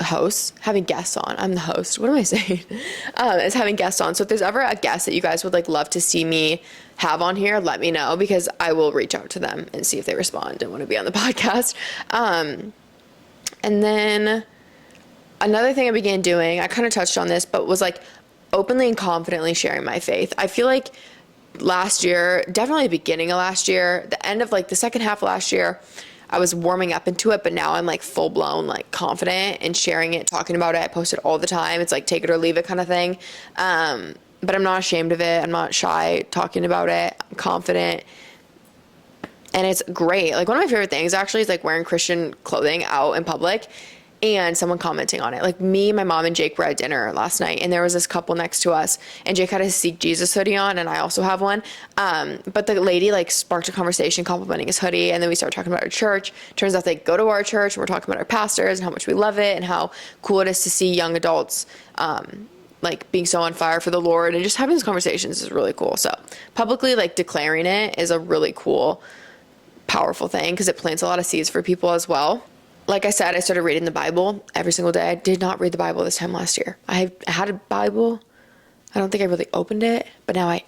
hosts, having guests on, I'm the host. What am I saying? Is having guests on. So if there's ever a guest that you guys would like love to see me have on here, let me know, because I will reach out to them and see if they respond and want to be on the podcast. And then another thing I began doing, I kind of touched on this, but was like openly and confidently sharing my faith. I feel like last year, definitely the beginning of last year, the end of like the second half of last year, I was warming up into it, but now I'm like full blown, like confident and sharing it, talking about it. I post it all the time. It's like take it or leave it kind of thing. But I'm not ashamed of it. I'm not shy talking about it. I'm confident. And it's great. Like one of my favorite things actually is like wearing Christian clothing out in public and someone commenting on it. Like me, my mom, and Jake were at dinner last night, and there was this couple next to us, and Jake had his Seek Jesus hoodie on, and I also have one. But the lady like sparked a conversation complimenting his hoodie, and then we started talking about our church. Turns out they go to our church, and we're talking about our pastors and how much we love it and how cool it is to see young adults like being so on fire for the Lord, and just having these conversations is really cool. So publicly like declaring it is a really cool, powerful thing, because it plants a lot of seeds for people as well. Like I said, I started reading the Bible every single day. I did not read the Bible this time last year. I had a Bible. I don't think I really opened it, but now I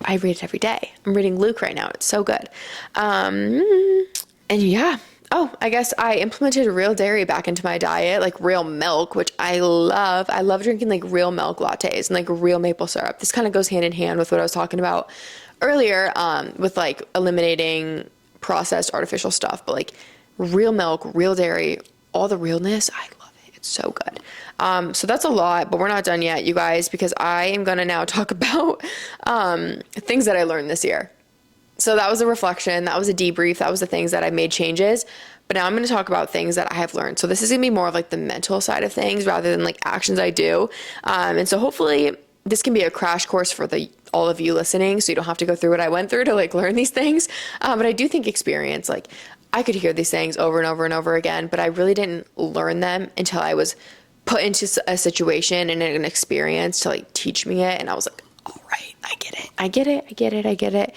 read it every day. I'm reading Luke right now. It's so good. And yeah. Oh, I guess I implemented real dairy back into my diet, like real milk, which I love. I love drinking like real milk lattes and like real maple syrup. This kind of goes hand in hand with what I was talking about earlier, with like eliminating processed artificial stuff, but like real milk, real dairy, all the realness. I love it. It's so good. So that's a lot, but we're not done yet, you guys, because I am going to now talk about things that I learned this year. So that was a reflection. That was a debrief. That was the things that I made changes. But now I'm going to talk about things that I have learned. So this is going to be more of like the mental side of things rather than like actions I do. And so hopefully this can be a crash course for all of you listening, so you don't have to go through what I went through to like learn these things. But I do think experience, like I could hear these things over and over and over again, but I really didn't learn them until I was put into a situation and an experience to like teach me it. And I was like, all right, I get it. I get it. I get it. I get it.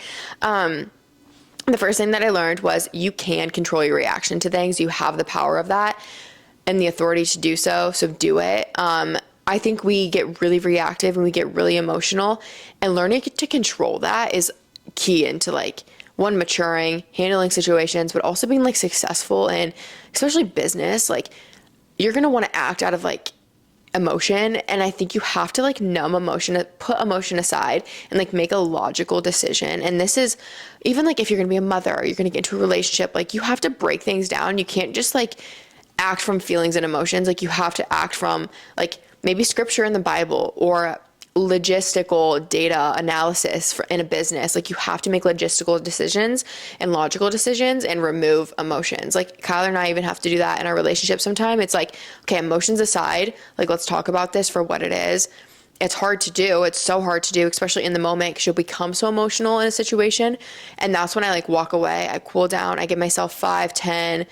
The first thing that I learned was you can control your reaction to things. You have the power of that and the authority to do so. So do it. I think we get really reactive and we get really emotional, and learning to control that is key into like one, maturing, handling situations, but also being like successful in especially business. Like you're going to want to act out of like emotion. And I think you have to like numb emotion, put emotion aside and like make a logical decision. And this is even like if you're going to be a mother, or you're going to get into a relationship, like you have to break things down. You can't just like act from feelings and emotions. Like you have to act from like maybe scripture in the Bible or logistical data analysis in a business. Like you have to make logistical decisions and logical decisions and remove emotions. Like Kyler and I even have to do that in our relationship sometime. It's like, okay, emotions aside, like let's talk about this for what it is. It's hard to do. It's so hard to do, especially in the moment, because you'll become so emotional in a situation. And that's when I like walk away, I cool down, I give myself 5, 10,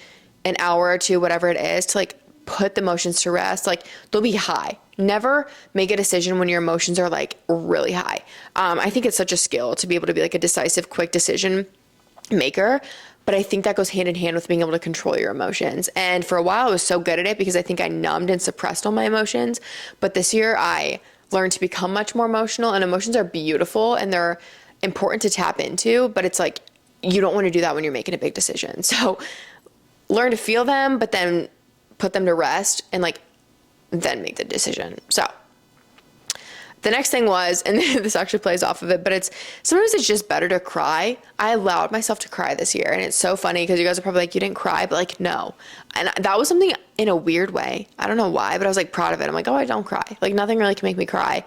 an hour or two, whatever it is, to like put the emotions to rest. Like they'll be high. Never make a decision when your emotions are like really high. I think it's such a skill to be able to be like a decisive, quick decision maker. But I think that goes hand in hand with being able to control your emotions. And for a while I was so good at it because I think I numbed and suppressed all my emotions. But this year I learned to become much more emotional, and emotions are beautiful and they're important to tap into, but it's like, you don't want to do that when you're making a big decision. So learn to feel them, but then put them to rest and like then make the decision. So the next thing was, and this actually plays off of it, but sometimes it's just better to cry. I allowed myself to cry this year, and it's so funny because you guys are probably like, you didn't cry, but like, no. And that was something in a weird way. I don't know why, but I was like proud of it. I'm like, oh, I don't cry. Like nothing really can make me cry.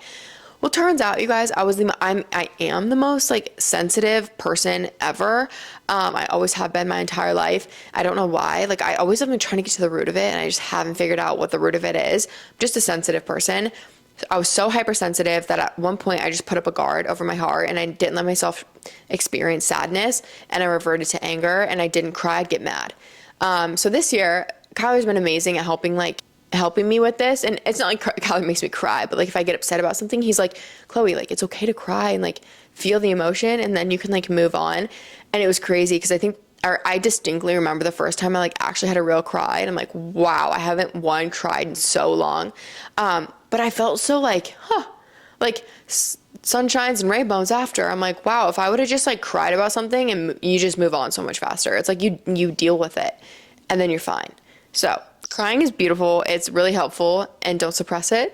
Well, turns out, you guys, I am the most like sensitive person ever. I always have been my entire life. I don't know why. Like I always have been trying to get to the root of it, and I just haven't figured out what the root of it is. I'm just a sensitive person. I was so hypersensitive that at one point I just put up a guard over my heart, and I didn't let myself experience sadness, and I reverted to anger, and I didn't cry. I'd get mad. So this year, Kyler's been amazing at helping me with this. And it's not like Kyler makes me cry, but like if I get upset about something, he's like, Chloe, like it's okay to cry and like feel the emotion, and then you can like move on. And it was crazy because I distinctly remember the first time I like actually had a real cry, and I'm like, wow, I haven't cried in so long. But I felt so like, like sunshines and rainbows after. I'm like, wow, if I would have just like cried about something, and you just move on so much faster. It's like you deal with it and then you're fine. So crying is beautiful. It's really helpful, and don't suppress it.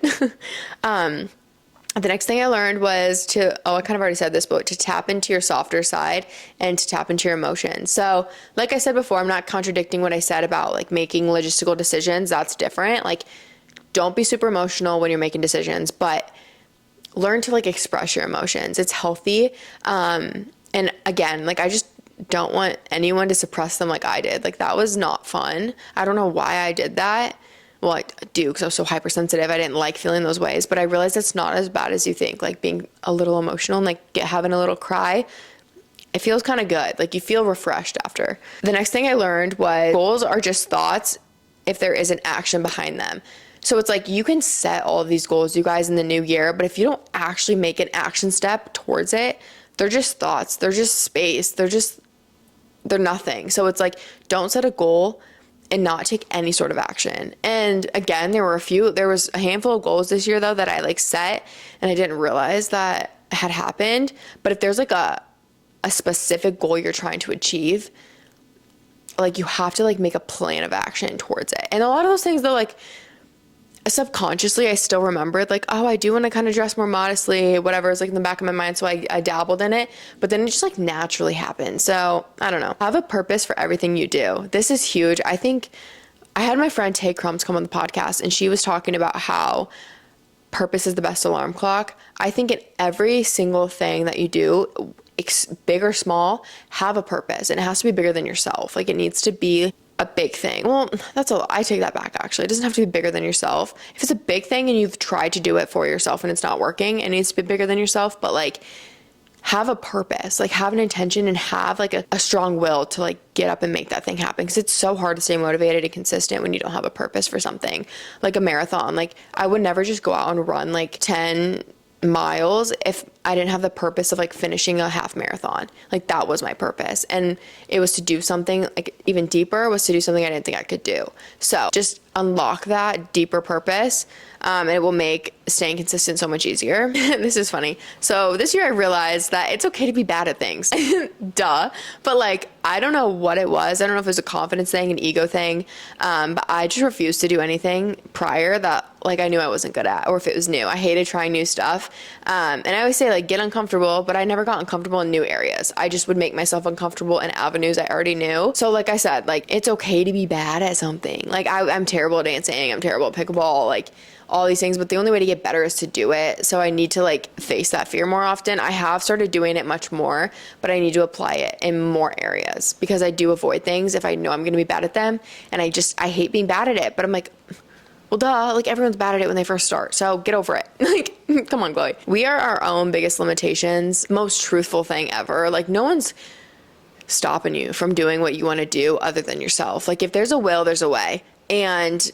The next thing I learned was I kind of already said this, but to tap into your softer side and to tap into your emotions. So like I said before, I'm not contradicting what I said about like making logistical decisions. That's different. Like don't be super emotional when you're making decisions, but learn to like express your emotions. It's healthy. And again, like I just don't want anyone to suppress them like I did. Like that was not fun. I don't know why I did that. Well, I do because I was so hypersensitive. I didn't like feeling those ways, but I realized it's not as bad as you think. Like being a little emotional and like having a little cry, it feels kind of good. Like you feel refreshed after. The next thing I learned was goals are just thoughts if there is an action behind them. So it's like you can set all of these goals, you guys, in the new year, but if you don't actually make an action step towards it, they're just thoughts. They're just space. They're nothing. So it's like, don't set a goal and not take any sort of action. And again, there was a handful of goals this year though that I like set and I didn't realize that had happened. But if there's like a specific goal you're trying to achieve, like you have to like make a plan of action towards it. And a lot of those things though, like subconsciously I still remembered like, oh, I do want to kind of dress more modestly, whatever is like in the back of my mind. So I dabbled in it, but then it just like naturally happened. So I don't know. Have a purpose for everything you do. This is huge. I think I had my friend Tay Crumbs come on the podcast, and she was talking about how purpose is the best alarm clock. I think in every single thing that you do, big or small, have a purpose, and it has to be bigger than yourself. Like it needs to be a big thing. Well, I take that back actually. It doesn't have to be bigger than yourself. If it's a big thing and you've tried to do it for yourself and it's not working, it needs to be bigger than yourself, but like have a purpose, like have an intention and have like a strong will to like get up and make that thing happen. Because it's so hard to stay motivated and consistent when you don't have a purpose for something. Like a marathon, like I would never just go out and run like 10 miles if I didn't have the purpose of like finishing a half marathon. Like that was my purpose, and it was to do something like even deeper, was to do something I didn't think I could do. So just unlock that deeper purpose, and it will make staying consistent so much easier. This is funny. So this year I realized that it's okay to be bad at things. Duh. But like, I don't know what it was. I don't know if it was a confidence thing, an ego thing. But I just refused to do anything prior that like I knew I wasn't good at, or if it was new. I hated trying new stuff. And I always say like get uncomfortable, but I never got uncomfortable in new areas. I just would make myself uncomfortable in avenues I already knew. So like I said, like it's okay to be bad at something. Like I'm terrible at dancing. I'm terrible at pickleball. Like all these things, but the only way to get better is to do it. So I need to like face that fear more often. I have started doing it much more, but I need to apply it in more areas because I do avoid things if I know I'm going to be bad at them. And I hate being bad at it, but I'm like, well, duh, like everyone's bad at it when they first start. So get over it. Like, come on, Chloe. We are our own biggest limitations, most truthful thing ever. Like no one's stopping you from doing what you want to do other than yourself. Like if there's a will, there's a way. And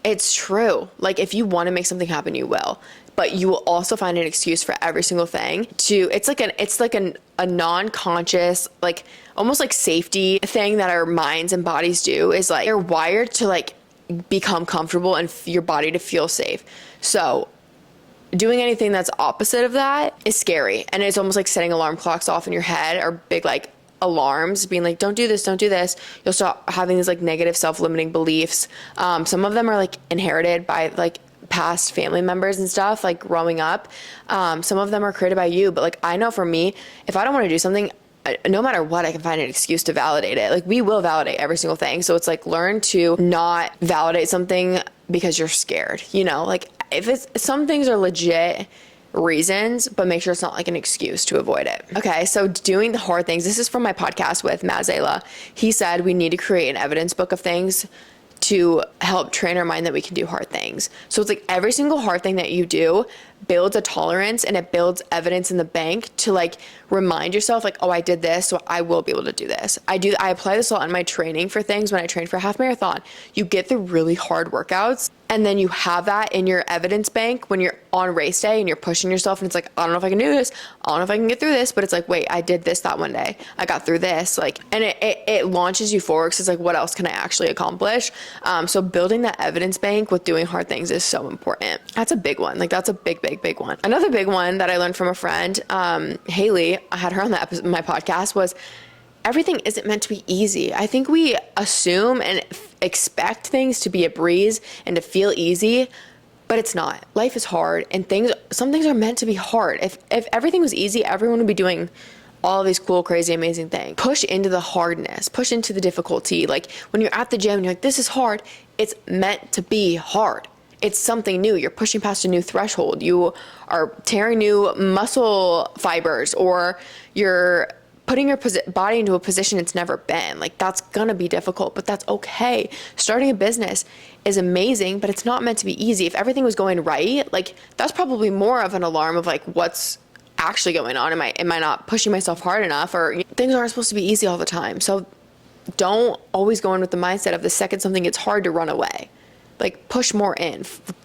it's true. Like if you want to make something happen, you will. But you will also find an excuse for every single thing it's like a non-conscious, like almost like safety thing that our minds and bodies do is like they're wired to like become comfortable and your body to feel safe. So doing anything that's opposite of that is scary. And it's almost like setting alarm clocks off in your head or big like alarms being like, don't do this, don't do this. You'll start having these like negative self-limiting beliefs. Some of them are like inherited by like past family members and stuff, like growing up. Some of them are created by you, but like I know for me, if I don't want to do something, no matter what, I can find an excuse to validate it. Like we will validate every single thing. So it's like learn to not validate something because you're scared, you know, like if it's some things are legit reasons, but make sure it's not like an excuse to avoid it. Okay, so doing the hard things. This is from my podcast with Matt Zayla. He said we need to create an evidence book of things to help train our mind that we can do hard things. So it's like every single hard thing that you do builds a tolerance and it builds evidence in the bank to like remind yourself like, oh, I did this, so I will be able to do this. I apply this a lot in my training for things. When I train for a half marathon, you get the really hard workouts and then you have that in your evidence bank when you're on race day and you're pushing yourself and it's like, I don't know if I can do this. I don't know if I can get through this, but it's like, wait, I did this that one day. I got through this. Like, and it launches you forward because it's like, what else can I actually accomplish? So building that evidence bank with doing hard things is so important. That's a big one. Like that's a big one. Another big one that I learned from a friend, Haley, I had her on my podcast, was everything isn't meant to be easy. I think we assume and expect things to be a breeze and to feel easy, but it's not. Life is hard and some things are meant to be hard. If everything was easy, everyone would be doing all these cool, crazy, amazing things. Push into the hardness, push into the difficulty. Like when you're at the gym and you're like, this is hard, it's meant to be hard. It's something new. You're pushing past a new threshold. You are tearing new muscle fibers, or you're putting your body into a position it's never been. Like that's gonna be difficult, but that's okay. Starting a business is amazing, but it's not meant to be easy. If everything was going right, like that's probably more of an alarm of like what's actually going on. Am I not pushing myself hard enough, or things aren't supposed to be easy all the time. So don't always go in with the mindset of the second something gets hard to run away. Like push more in,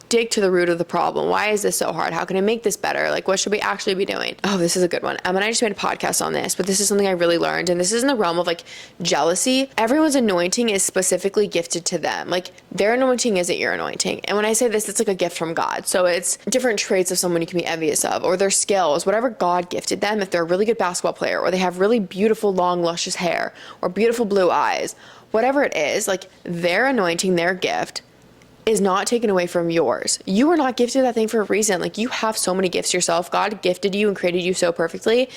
dig to the root of the problem. Why is this so hard? How can I make this better? Like what should we actually be doing? Oh, this is a good one. And I just made a podcast on this, but this is something I really learned. And this is in the realm of like jealousy. Everyone's anointing is specifically gifted to them. Like their anointing isn't your anointing. And when I say this, it's like a gift from God. So it's different traits of someone you can be envious of, or their skills, whatever God gifted them. If they're a really good basketball player, or they have really beautiful, long, luscious hair, or beautiful blue eyes, whatever it is, like their anointing, their gift is not taken away from yours. You are not gifted that thing for a reason. Like you have so many gifts yourself. God gifted you and created you so perfectly.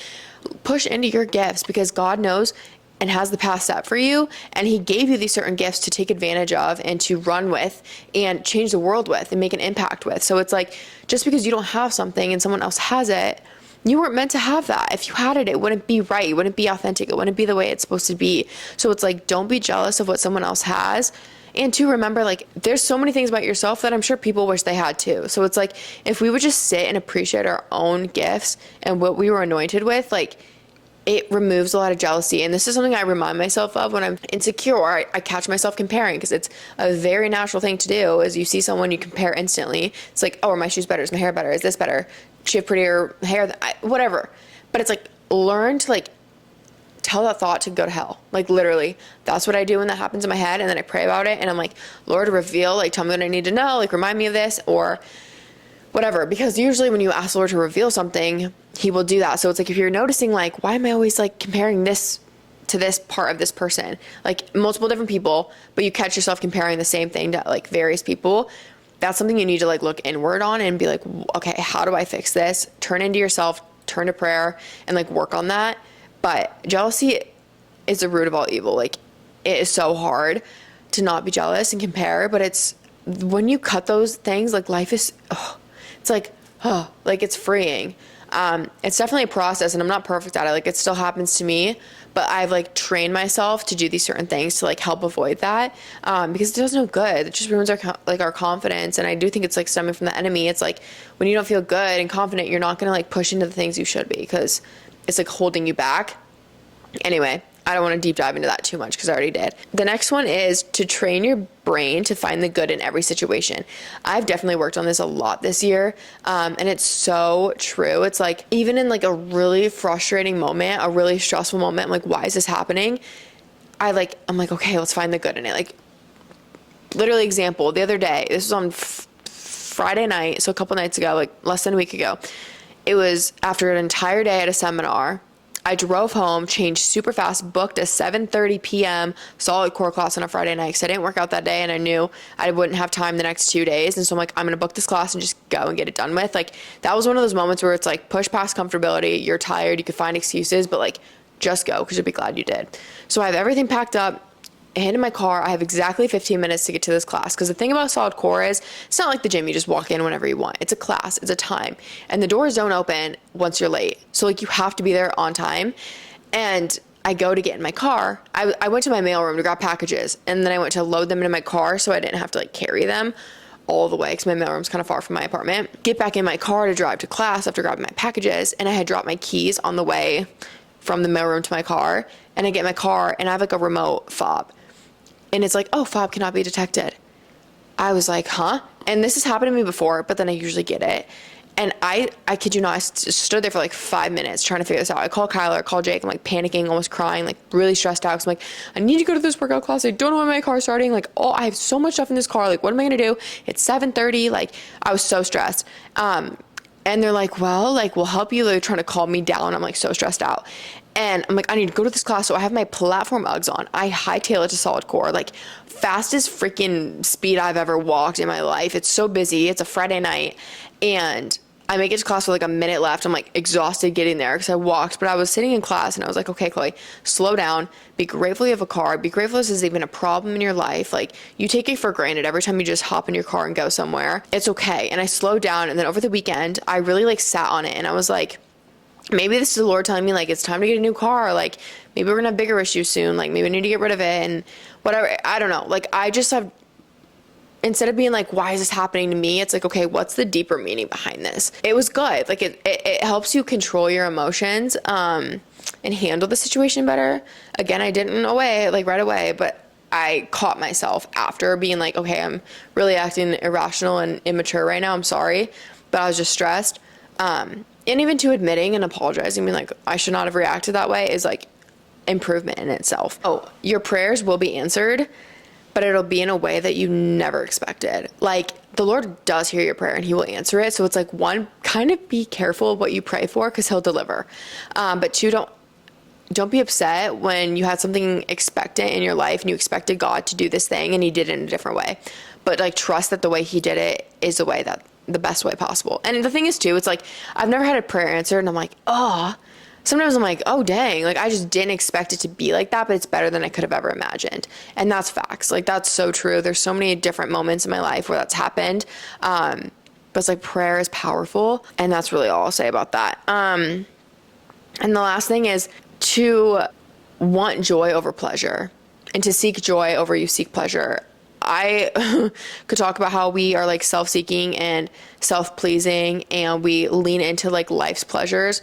Push into your gifts because God knows and has the path set for you. And he gave you these certain gifts to take advantage of and to run with and change the world with and make an impact with. So it's like, just because you don't have something and someone else has it, you weren't meant to have that. If you had it, it wouldn't be right. It wouldn't be authentic. It wouldn't be the way it's supposed to be. So it's like, don't be jealous of what someone else has. And to remember, like, there's so many things about yourself that I'm sure people wish they had too. So it's like, if we would just sit and appreciate our own gifts and what we were anointed with, like, it removes a lot of jealousy. And this is something I remind myself of when I'm insecure or I catch myself comparing, because it's a very natural thing to do. Is you see someone, you compare instantly. It's like, oh, are my shoes better? Is my hair better? Is this better? She have prettier hair? Whatever. But it's like, learn to like tell that thought to go to hell. Like, literally, that's what I do when that happens in my head. And then I pray about it and I'm like, Lord, reveal, like, tell me what I need to know, like, remind me of this or whatever. Because usually when you ask the Lord to reveal something, he will do that. So it's like, if you're noticing, like, why am I always like comparing this to this part of this person, like multiple different people, but you catch yourself comparing the same thing to like various people, that's something you need to like look inward on and be like, okay, how do I fix this? Turn into yourself, turn to prayer and like work on that. But jealousy is the root of all evil. Like, it is so hard to not be jealous and compare, but it's when you cut those things, like, life is, it's like, like, it's freeing. It's definitely a process and I'm not perfect at it. Like, it still happens to me, but I've like trained myself to do these certain things to like help avoid that. Because it does no good. It just ruins our confidence. And I do think it's like stemming from the enemy. It's like, when you don't feel good and confident, you're not going to like push into the things you should be, because it's like holding you back. Anyway, I don't want to deep dive into that too much because I already did. The next one is to train your brain to find the good in every situation. I've definitely worked on this a lot this year. And it's so true. It's like, even in like a really frustrating moment, a really stressful moment, I'm like, why is this happening? I'm like, okay, let's find the good in it. Like, literally, example, the other day, this was on Friday night. So a couple nights ago, like less than a week ago, it was after an entire day at a seminar. I drove home, changed super fast, booked a 7:30 p.m. solid core class on a Friday night because I didn't work out that day and I knew I wouldn't have time the next 2 days. And so I'm like, I'm going to book this class and just go and get it done with. Like, that was one of those moments where it's like, push past comfortability. You're tired. You could find excuses, but like, just go because you'll be glad you did. So I have everything packed up. I hand in my car. I have exactly 15 minutes to get to this class. Because the thing about solid core is, it's not like the gym. You just walk in whenever you want. It's a class. It's a time. And the doors don't open once you're late. So like, you have to be there on time. And I go to get in my car. I went to my mailroom to grab packages. And then I went to load them into my car so I didn't have to like carry them all the way because my mailroom's kind of far from my apartment. Get back in my car to drive to class after grabbing my packages. And I had dropped my keys on the way from the mailroom to my car. And I get in my car and I have like a remote fob. And it's like, oh, fob cannot be detected. I was like, huh? And this has happened to me before, but then I usually get it. And I kid you not, I stood there for like 5 minutes trying to figure this out. I call Kyler, I call Jake. I'm like panicking, almost crying, like really stressed out. Cause I'm like, I need to go to this workout class. I don't know when my car's starting. Like, oh, I have so much stuff in this car. Like, what am I going to do? It's 7:30. Like, I was so stressed. And they're like, well, like, we'll help you. They're trying to calm me down. I'm like so stressed out. And I'm like, I need to go to this class. So I have my platform Uggs on. I hightail it to solid core, like fastest freaking speed I've ever walked in my life. It's so busy. It's a Friday night. And I make it to class with like a minute left. I'm like exhausted getting there because I walked, but I was sitting in class and I was like, okay, Chloe, slow down. Be grateful you have a car. Be grateful this is even a problem in your life. Like, you take it for granted every time you just hop in your car and go somewhere. It's okay. And I slowed down. And then over the weekend, I really like sat on it and I was like, maybe this is the Lord telling me like, it's time to get a new car. Like, maybe we're gonna have bigger issues soon. Like, maybe I need to get rid of it and whatever. I don't know. Like, I just have, instead of being like, why is this happening to me? It's like, okay, what's the deeper meaning behind this? It was good. Like, it helps you control your emotions, and handle the situation better. Again, I didn't like right away, but I caught myself after being like, okay, I'm really acting irrational and immature right now. I'm sorry, but I was just stressed. And even to admitting and apologizing, being like, I should not have reacted that way is like improvement in itself. Oh, your prayers will be answered, but it'll be in a way that you never expected. Like, the Lord does hear your prayer and he will answer it. So it's like, one, kind of be careful of what you pray for because he'll deliver. But two, don't be upset when you had something expectant in your life and you expected God to do this thing and he did it in a different way. But like, trust that the way he did it is the best way possible. And the thing is too, it's like, I've never had a prayer answered and I'm like, oh, sometimes I'm like, oh dang, like I just didn't expect it to be like that, but it's better than I could have ever imagined. And that's facts. Like, that's so true. There's so many different moments in my life where that's happened. But it's like, prayer is powerful. And that's really all I'll say about that. And the last thing is to want joy over pleasure and to seek joy over you seek pleasure. I could talk about how we are like self-seeking and self-pleasing and we lean into like life's pleasures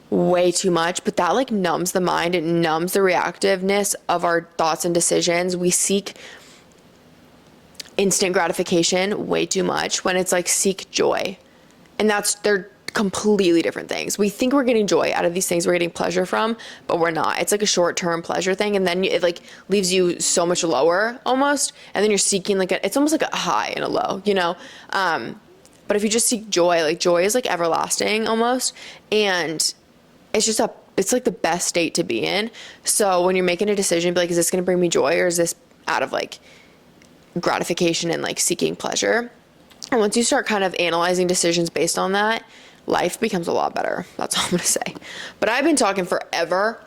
way too much, but that like numbs the mind. It numbs the reactiveness of our thoughts and decisions. We seek instant gratification way too much when it's like seek joy. And they're completely different things. We think we're getting joy out of these things we're getting pleasure from, but we're not. It's like a short-term pleasure thing, and then it like leaves you so much lower almost, and then you're seeking like it's almost like a high and a low, you know? But if you just seek joy, like joy is like everlasting almost, and it's like the best state to be in. So when you're making a decision, be like, is this going to bring me joy, or is this out of like gratification and like seeking pleasure? And once you start kind of analyzing decisions based on that, life becomes a lot better. That's all I'm going to say. But I've been talking forever.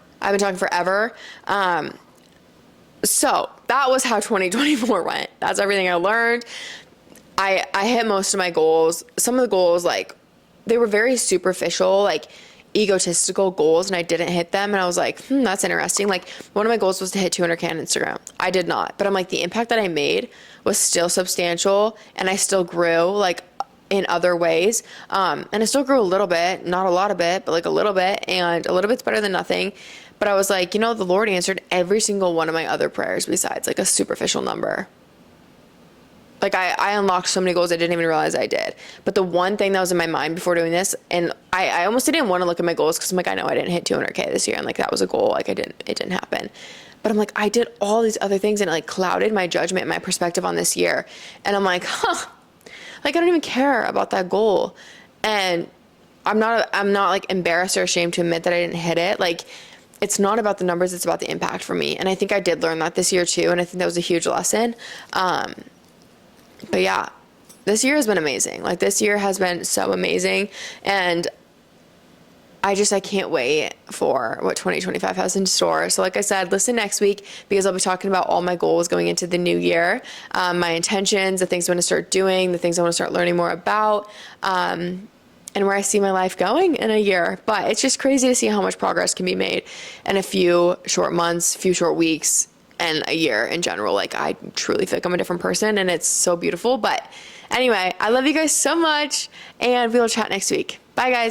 So that was how 2024 went. That's everything I learned. I hit most of my goals. Some of the goals, like, they were very superficial, like egotistical goals, and I didn't hit them. And I was like, that's interesting. Like, one of my goals was to hit 200K on Instagram. I did not. But I'm like, the impact that I made was still substantial, and I still grew, like, in other ways. And I still grew a little bit, not a lot of it, but like a little bit, and a little bit's better than nothing. But I was like, the Lord answered every single one of my other prayers besides like a superficial number. Like I unlocked so many goals I didn't even realize I did. But the one thing that was in my mind before doing this, and I almost didn't want to look at my goals because I'm like, I know I didn't hit 200K this year, and like that was a goal. Like it didn't happen. But I'm like, I did all these other things, and it like clouded my judgment and my perspective on this year. And I'm like, like, I don't even care about that goal. And I'm not like embarrassed or ashamed to admit that I didn't hit it. Like, it's not about the numbers, it's about the impact for me. And I think I did learn that this year too. And I think that was a huge lesson. But yeah, this year has been amazing. Like, this year has been so amazing. And I can't wait for what 2025 has in store. So like I said, listen next week because I'll be talking about all my goals going into the new year, my intentions, the things I want to start doing, the things I want to start learning more about, and where I see my life going in a year. But it's just crazy to see how much progress can be made in a few short months, few short weeks, and a year in general. Like, I truly feel like I'm a different person, and it's so beautiful. But anyway, I love you guys so much, and we will chat next week. Bye, guys.